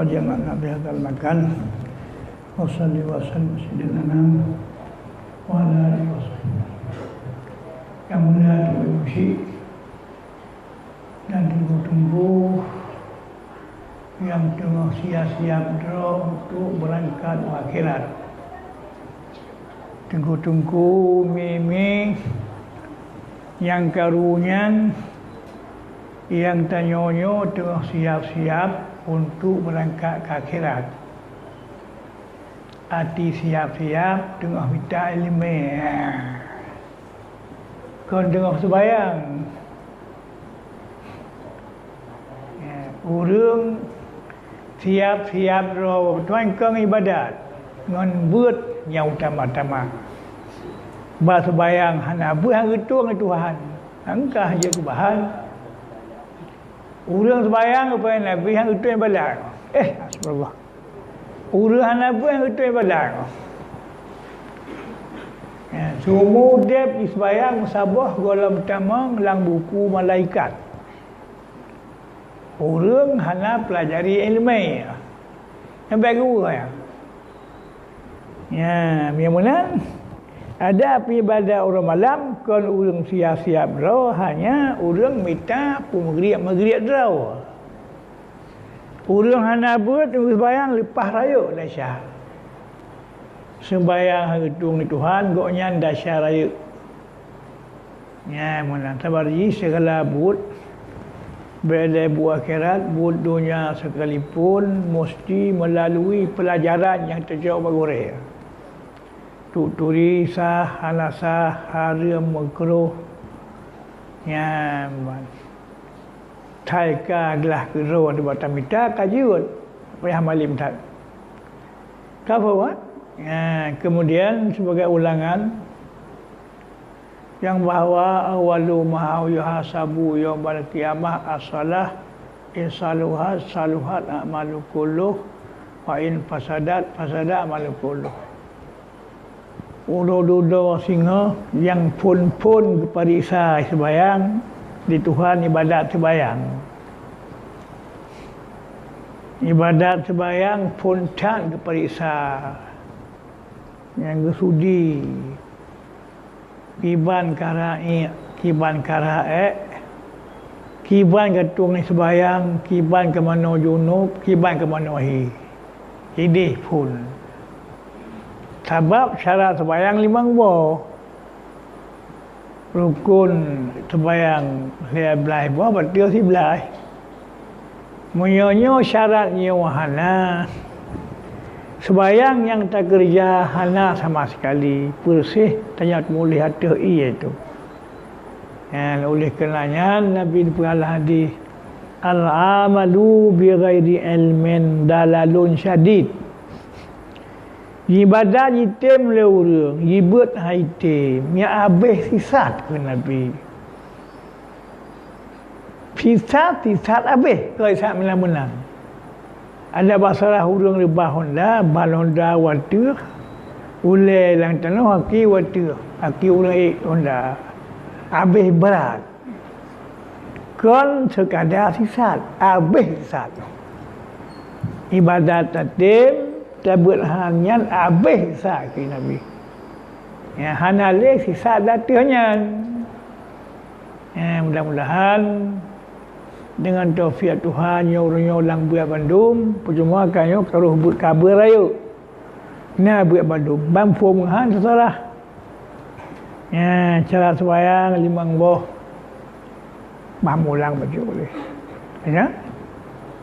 jama'na bihadzal makan. Wa salli wa sallim sayyidina wa ala alihi wasallam. Yang mulia diuji dan tunggu-tunggu yang tengah siap-siap untuk berangkat ke akhirat. Tunggu-tunggu mimi yang karunya yang tanyonyo tengah siap-siap untuk berangkat ke akhirat. Hati siap-siap tengah minta ilmu. Kau tengah sembahyang. Urang siap-siap ro tuan kang ibadat ngan buat yang utama-tama. Ba sembahyang hana buat hang tuang Tuhan. Angkah je ke bahan. Urang sembahyang kepada Nabi hang itu ibadat. Subhanallah. Urang hana buat hang itu ibadat. Semua dia sembahyang musabah golong pertama lang buku malaikat. Orang hana pelajari ilmu. Yang baru ya. Yang mana ada ibadah orang malam kan orang siap-siap draw hanya orang minta pemegeriak-megeriak draw. Orang hana buat sembahyang lepas raya dahsyat. Sembahyang hitung Tuhan goknya dahsyat raya. Ya mana tabarji segala buat berada buat akhirat, buat dunia sekalipun mesti melalui pelajaran yang terjauh bagore. Tuturi sah, halasah, haram, makruh. Ya, taika adalah kero di batam kita kajian. Payah malim tak. Kafa kemudian sebagai ulangan yang bahawa awalu ma yuhasabu yaumul qiyamah as-salah insaluhat saluhat a'malu kulluh wa in fasadat a'malu kulluh. Ulo-ulo singa yang pun keparisa sembahyang di Tuhan ibadat sembahyang. Ibadat sembahyang pun tak keparisa yang gesudi. Kiban kara'i, kiban kara'e, kiban ketung ni sembahyang, kiban ke mana junub, kiban ke mana hi. Ini pun. Sebab syarat sembahyang limang buah. Rukun sembahyang saya belah buah, betul si belah. Menyonyo syaratnya wahana. Sembahyang yang tak kerja hana sama sekali bersih tanya mulih hati itu. Oleh kerenanya Nabi pernah hadis al-amalu bi ghairi ilmin dalalun syadid. Ibadat item le urang, ibat item nya habis sisat ke Nabi. Sisat habis ke sat menang. Ada masalah urang lebah Honda, balonda water, ule lang tanah aki water, aki urang Honda. Habis berat. Kon sekadar sisat, habis sisat. Ibadat tatim, tabut hanyan habis sisat ke Nabi. Ya hanale sisat datanya. Mudah-mudahan dengan taufik Tuhan yang lang buat Bandung percuma kanyo karuh buat kabar ayo na buat Bandung bampu menghan sesalah cara sembahyang limang boh bamulang baju boleh ya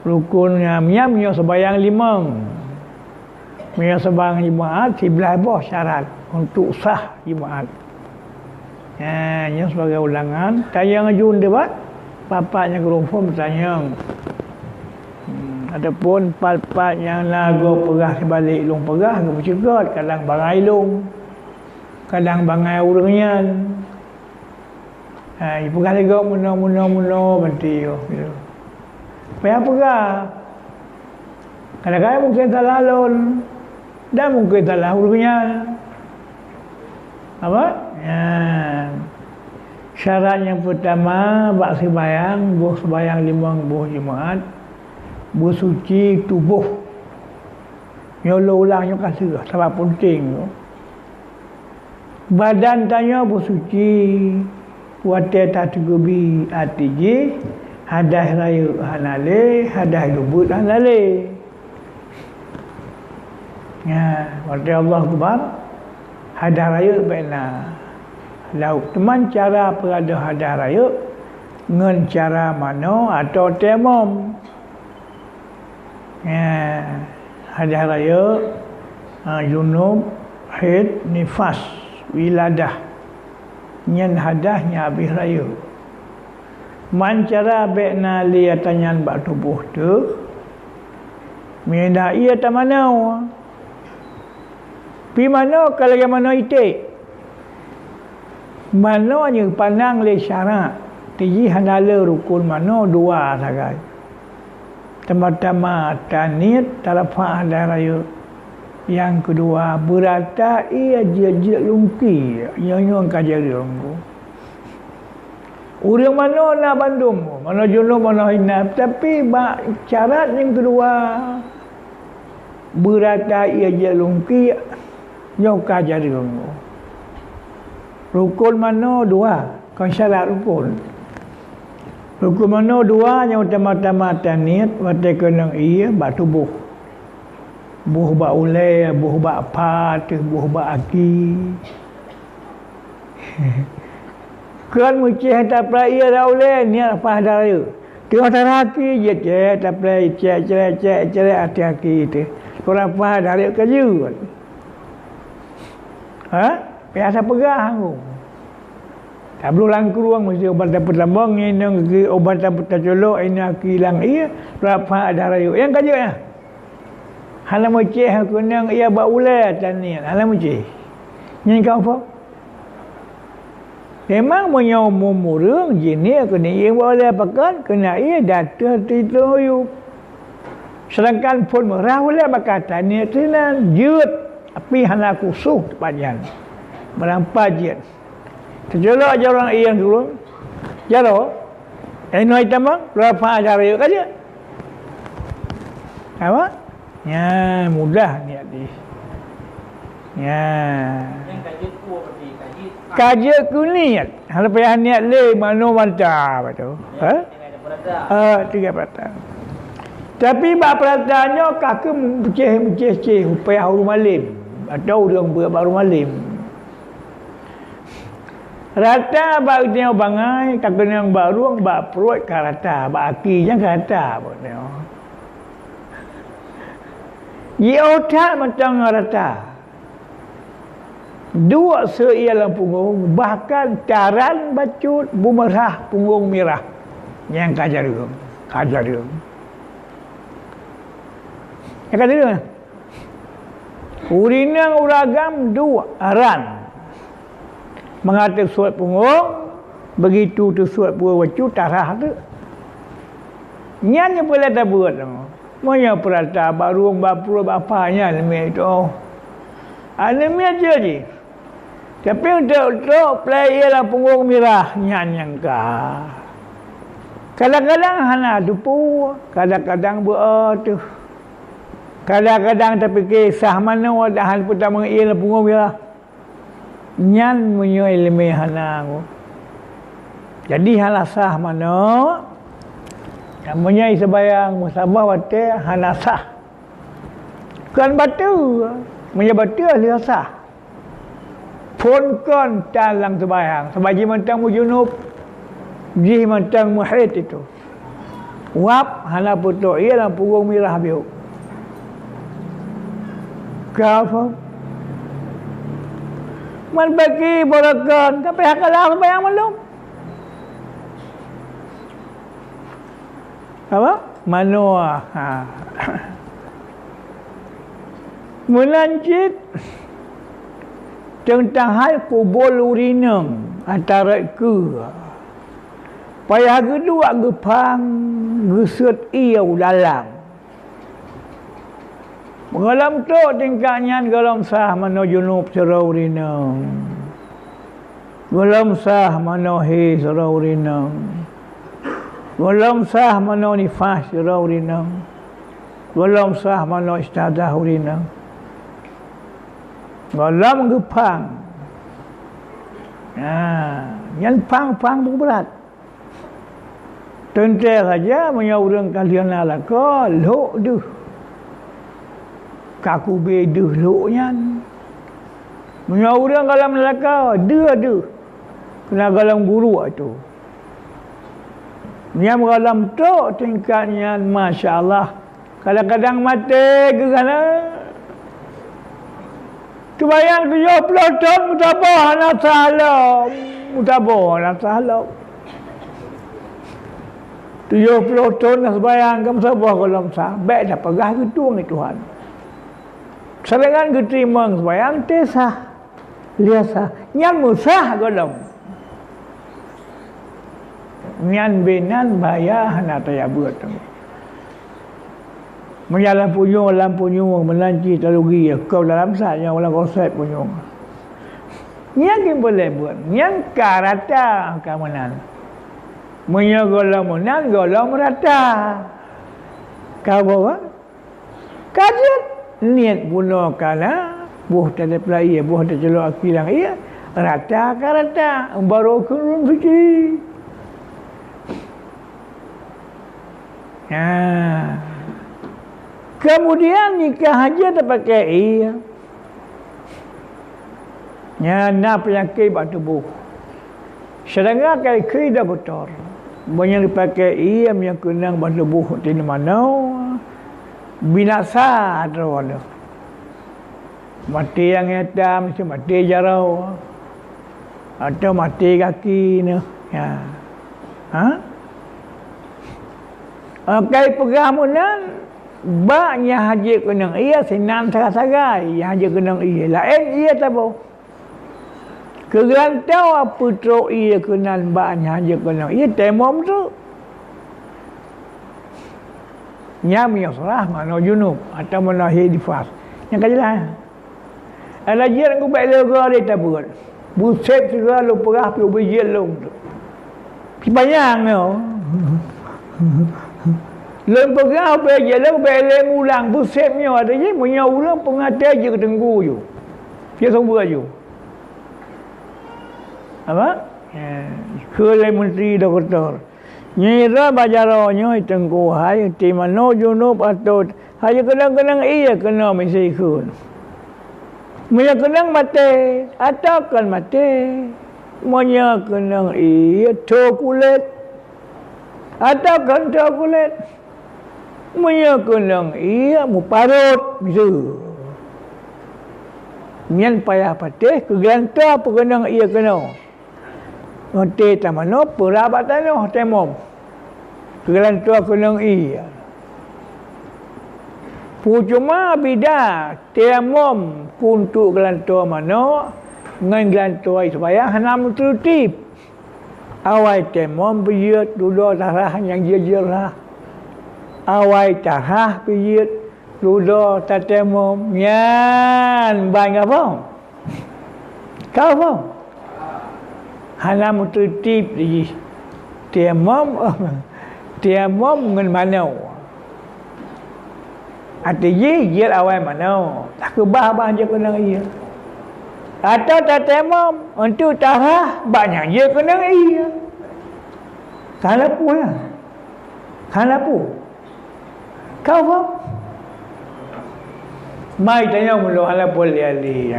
rukunnya miam sembahyang limang miam sembahyang Jumaat 11 boh syarat untuk sah Jumaat yang sebagai ulangan tayang ajun debat papanya kerumpun bertanya adapun pat-pat yang lagu perah sebalik long perah ke bercegat kadang bangai long kadang bangai urangnya perah juga muno berhenti gitu. Payah perah kadang-kadang mungkin tak lalun dan mungkin tak lah urangnya apa? Syarat yang pertama bak sembahyang buh sembahyang limang buh Jumaat bersuci tubuh. Nyolo ulang yang kasih sebab penting. Badan tanya bersuci, wate tatugubi atiji, hadah raya hanale, hadah lubut hanale. Ya, wate Allah Akbar, hadah raya benar. Lauk teman cara perada hadah raya, ngen cara mana atau temom. Ya, hadah raya, junub, haid, nifas, wiladah. Nyen hadahnya habis raya. Man cara bekna liatanyan bak tubuh tu, mina ia tak mana. Pi mana kalau yang mana itik. Mananya pandang le syarat. Tiji handala rukun mana dua sahaja. Pertama tanit talafa hadah raya. Yang kedua berata ia jejak lungki. Yang kajari lungku. Orang mana nak bandung, mana junub, mana hinap. Tapi syarat yang kedua berata ia jejak lungki. Yang kajari lungku. Rukun mana dua. Kan syarat rukun. Rukun mana dua yang utama-tama tanit. Wate kenang ia bak tubuh. Buh bak ulai, buh bak pat, buh bak aki. Kan mucih tak pelai ia dah ulai. Ni apa dah raya. Tengok tak aki je. Tak pelai cek hati aki itu. Korang apa dah raya kerja. Biasa pegah aku. Tak perlu langku ruang mesti obat dapat lambang ini obat dapat tercolok ini aki hilang ia berapa ada raya yang kerja ya. Halam ucih aku nang ia bak ulai tanian halam ucih. Nyen kau apa? Memang punya umur jenis aku ni yang boleh pakai kena ia data titoyu. Sedangkan pun merah boleh berkata ni tenan jut api hana kusuh panjang. Merampas je. Terjolok aja orang yang dulu. Jalo. Ini item berapa ajar yuk aja. Apa? Ya, mudah ni adi. Ya. Kaji kunyat. Kalau payah niat le mano manta betul. Tiga perata. Tapi bab peratanya kakak muceh upaya harum malim atau orang baru malim. Rata bak tengok bangai, kakak yang baru bak perut ke rata, bak aki yang ke rata pun tengok. Ia otak macam rata. Dua seialah punggung, bahkan caran bacut bumerah punggung merah. Yang kajar dia. Kajar dia. Yang kajar dia. Urinang uragam dua aran. Mengatakan suat punggung, begitu tu suat punggung wacu tarah tu. Nyanyi boleh tak buat tu. Monya perata baru bapur bapanya lemah itu. Anemi aja je. Tapi untuk play ialah punggung merah nyanyi ka. Kadang-kadang hana dupu, kadang-kadang buat tu. Kadang-kadang tapi kisah mana wadahan pertama ialah punggung merah. Nyan punya ilmu hana. Jadi halasah mana namanya sebayang musabah wate hanasah. Kan batu. Punya batu ahli sah. Pun kon dalam sebayang. Sebagai mentang mujunub. Jih mentang muhid itu. Wap hana putuk. Ialah punggung merah biuk. Kau man bagi barakan tapi hakalah sembahyang belum apa manua melanjut tentang hal kubur urinang antara ke payah kedua gepang gesut iau dalam Galam tu tingkatnya galam sah mano junub serau rinang. Galam sah mano hi serau rinang. Galam sah mano nifas serau rinang. Golong sah mana istadah urina. Golong gepang. Yang pang pun berat. Tentu saja menyauran kalian lah ko lok duh. Kaku beduh loknya. Menyauran kalau melaka dia ada. Kena galam guru itu. Yang galam tu tingkatnya masya-Allah. Kadang-kadang mati ke kana. Tu bayang 70 tahun mutabah nak salam. Mutabah nak salam. 70 tahun nak sembahyang ke musabah galam sah. Baik dah pegah gitu ni Tuhan. Serangan keterima sembahyang tesah. Liasa. Yang musah galam. Nyan benan bayah nak taya buat tu. Menyalah punyung menanci terugi kau dalam saatnya orang konsep punyung. Yang kita boleh buat. Yang karata keamanan. Menyogolam menan golam rata. Kau bawa? Kajet niat bunuh kana buh tak pelai buh tak celok akilang ia rata karata baru kurun suci. Kemudian nikah haji tak pakai iya. Nak penyakit bak tubuh. Sedangkan kai dah kotor. Banyak dipakai iya yang kenang bak tubuh di mana binasa ada. Mati yang hitam, mati jarau. Atau mati kaki ni. Kai pegamunan banyak haji kenang iya senang sagai haji kenang iya lain iya tak apa kerantau apa tu iya kenal banyak haji kenang iya temom tu nyam ya serah mana junub atau mana hidifas yang kajilah ada jiran ku baik lega dia tak buat buset segala perah pi ubijil long tu bayang yo Lem pegau pe je lem beleng ulang busepnya ada je punya ulang pengatai je ke tenggu je. Dia sembuh je. Apa? Ke menteri doktor. Nyira bajaronyo tenggu hai ti mano junub atau hai kenang-kenang iya kena mesti ikut. Munya kenang mati atau kan mati. Munya kenang iya to kulit. Atau kan to kulit. Munya kenang iya muparut bisa. Nyan payah patih keganta apa kenang iya kena. Nanti tamano perabatan no temom. Keganta kenang iya. Pucuma bida temom untuk gelanta mano ngan gelanta supaya hanam tertib. Awai temom biyut dulu tarah yang jejerlah. Awai tahah pijit ludo tatemom nyan bang apa kau apa hanam tertib di temom ngan mana ati je awai mana tak kebah je kena iya atau tatemom untuk tahah banyak je kena iya kalapu lah kalapu kau faham? Mai tanya mulu hala boleh ali.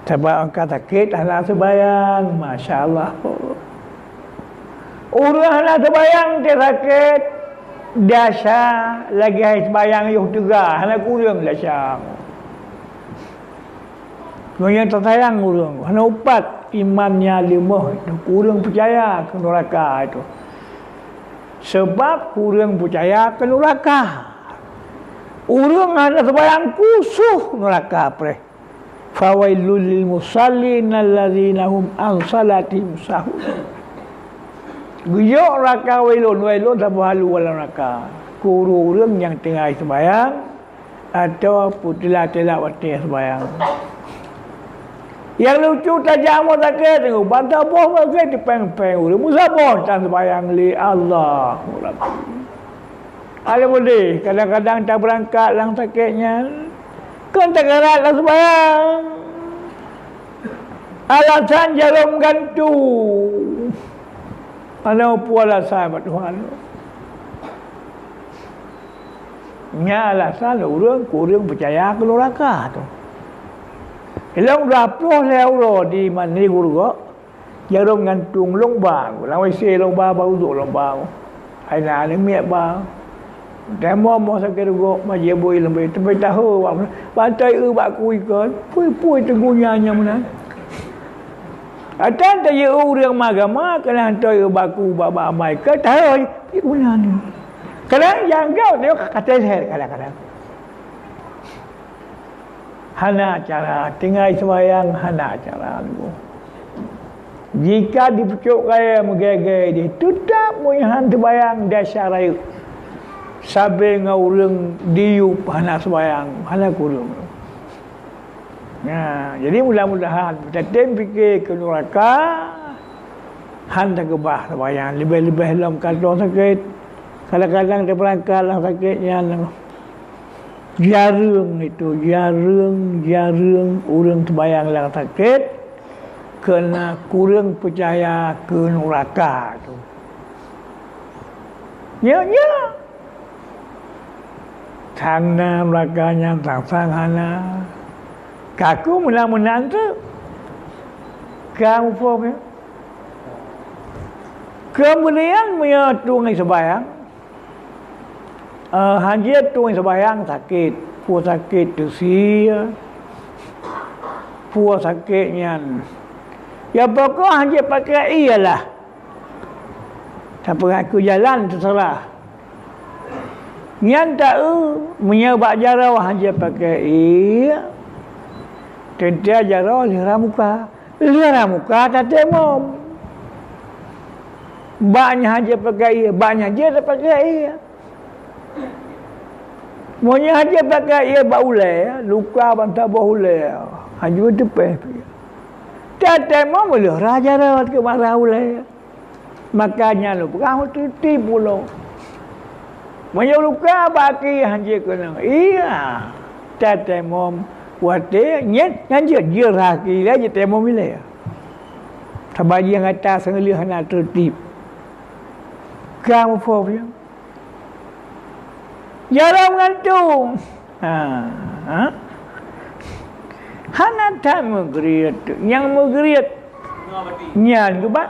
Sebab angkat sakit hala sebayang, masya-Allah. Urang hala sebayang dia sakit. Dasa lagi hai sebayang yuh juga, hala kurang dasa. Yang tersayang urang, hala upat imannya lemah, kurang percaya ke neraka itu. Sebab kurang percaya ke neraka. Urang ada sebayang kusuh neraka pre. Fawailul lil musallin alladzina hum an salatihim sahun. Guyok neraka wailun sabahalu wal neraka. Kuru urang yang tengah sebayang atau putila-tila waktu sebayang. Yang lucu tajam sakit tengok bantah boh sakit dipeng-peng urang musabah tak sembahyang li Allah. Ada boleh. Kadang-kadang tak berangkat lang sakitnya. Kau tak gerak lah sembahyang. Alasan jarum gantung. Mana pun alasan buat Tuhan. Nya alasan kurang percaya ke neraka tu. Hilang berapa euro di mana guru jarum gantung lombang. Lang WC lombang baru duk lombang. Ai na ni miat ba. Demo mo sakit gua maje boy lembe tapi tahu pantai bak kui kan. Pui tenggunya mana. Atan tak ye urang magama kena hantai baku baba amai ke tahu guna ni. Kadang yang kau dia kata saya kadang-kadang. Hana cara tinggal sembahyang hana cara lu. Jika dipucuk kaya megege dia tetap moyan sembahyang dasar ayu. Sabe ngaurang diup hana sembahyang hana kurung. Nah, jadi mudah-mudahan kita fikir ke neraka handa gebah sembahyang lebih-lebih dalam kantong sakit. Kadang-kadang dia berangkat lah sakitnya. Jarang orang sembahyang lang sakit kena kurang percaya ke neraka tu. Ya. Tangna nerakanya sang hana. Kaku menang tu. Kamu faham ya? Kemudian punya tungai sembahyang. Hanya tungai sembahyang sakit. Puas sakit tersia. Puas sakitnya. Ya pokok hanya pakai ialah. Siapa aku jalan terserah. Yang tahu menyebab jarau hanya pakai ia. Tentu jarau lihara muka. Lihara muka tak temu. Banyak hanya pakai ia. Banyak je tak pakai ia. Monya hanya pakai ia baulai. Luka bantah baulai. Hanya bertepeh. Tak temu lihara jarau ke marah ulai. Makanya lupa. Kamu tuti pulau. Banyak luka baki hanya kena. Iya. Tak temu. Wate nyet nganjir dia raki lah je temu bila. Tabaji yang atas sengelih hana tertib. Kamu faham? Jarum gantung. Hana tak menggeriat. Yang menggeriat nyan ke ba?